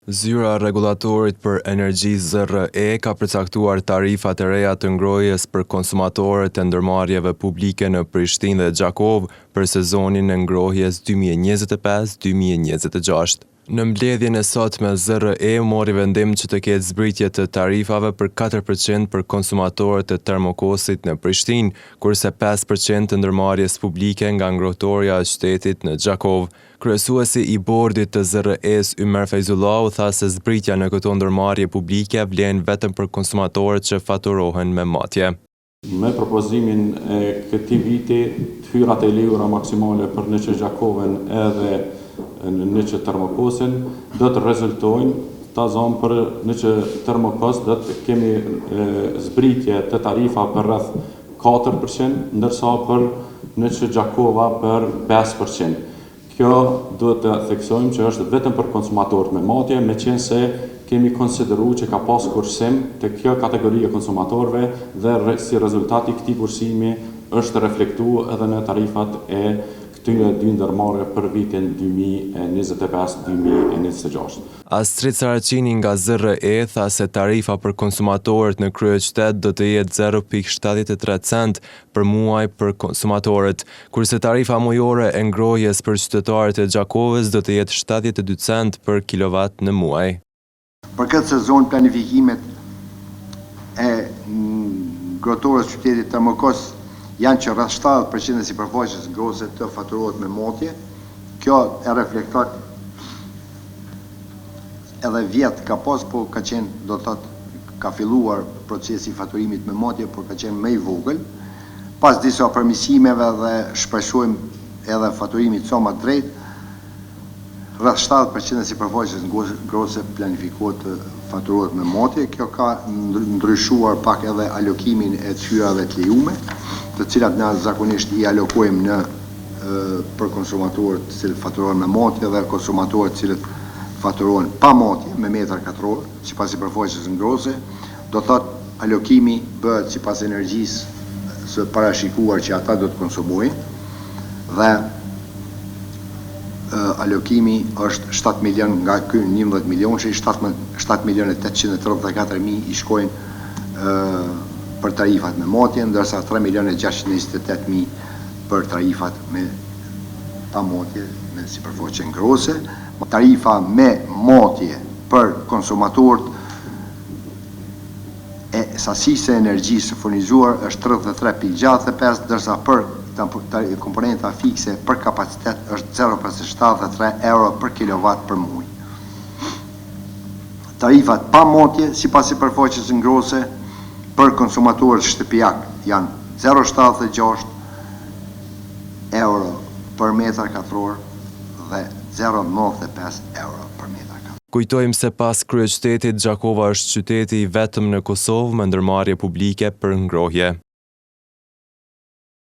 Zyra e Rregullatorit për Energji ZRE ka përcaktuar tarifat e reja të ngrohjes për konsumatorët e ndërmarrjeve publike në Prishtinë dhe Gjakovë për sezonin e ngrohjes 2025-2026. Në mbledhjen e sotme ZRE mori vendim që të ketë zbritje të tarifave për 4% për konsumatorët e termokosit në Prishtinë, kurse 5% të ndërmarrjes publike nga ngrohtoria e qytetit në Gjakovë. Kryesuesi i bordit të ZRE-s Ymer Fejzullahu tha se zbritja në këto ndërmarrje publike vlen vetëm për konsumatorët që faturohen me matje. Me propozimin e këtij viti, hyrat e lejura maksimale për në Gjakovën edhe në termokosin do të rezultojnë ta zonë për në termokos do të kemi zbritje të tarifa për rreth 4%, ndërsa për në Gjakova për 5%. Kjo duhet të theksojmë që është vetëm për konsumatorët me matje, meqense kemi konsideruar që ka pas kursim të kjo kategori e konsumatorëve dhe si rezultat i këtij kursimi është reflektuar edhe në tarifat e këtyre dy ndërmarrjeve për vitin 2025-2026. Astrid Saraqini nga ZRE tha se tarifa për konsumatorët në kryeqytet do të jetë 0.73 cent për muaj për konsumatorët, kurse tarifa mujore e ngrohjes për qytetarët e Gjakovës do të jetë 72 cent për kilovat në muaj. Për këtë sezon planifikimet e ngrohtorës qytetit Termokos janë që rreth 70% e sipërfaqes ngrohëse të faturohet me matje. Kjo e reflekton edhe vjet ka pas, po ka qenë, do të thotë, ka filluar procesi i faturimit me matje, por ka qenë më i vogël. Pas disa përmirësimeve dhe shpresojmë edhe faturimit sa më drejt, rreth 70% e sipërfaqes ngrohëse planifikohet të faturohet me matje. Kjo ka ndryshuar pak edhe alokimin e hyrave të lejume, të cilat na zakonisht i alokojmë për konsumatorët të cilët faturohen me matje dhe konsumatorët të cilët faturohen pa matje me metër katror, sipas sipërfaqes ngrohëse. Do thotë alokimi bëhet sipas energjisë së parashikuar që ata do të konsumojnë dhe alokimi është 7 milion nga ky 11 milion, që 7.834.000 i shkojnë për tarifat me matje, ndërsa 3.628.000 për tarifat me pa matje me sipërfaqe ngrohëse. Tarifa me matje për konsumatorët e sasisë e energjisë furnizuar është 33.65, ndërsa për komponenta fikse për kapacitet është 0.73 euro për kilovat për muaj. Tarifat pa matje sipas sipërfaqes ngrohëse për konsumatorët shtëpiak janë 0.76 euro për metër katror dhe 0.95 euro për metër katror. Kujtojmë se pas kryeqytetit, Gjakova është qyteti i vetëm në Kosovë me ndërmarrje publike për ngrohje.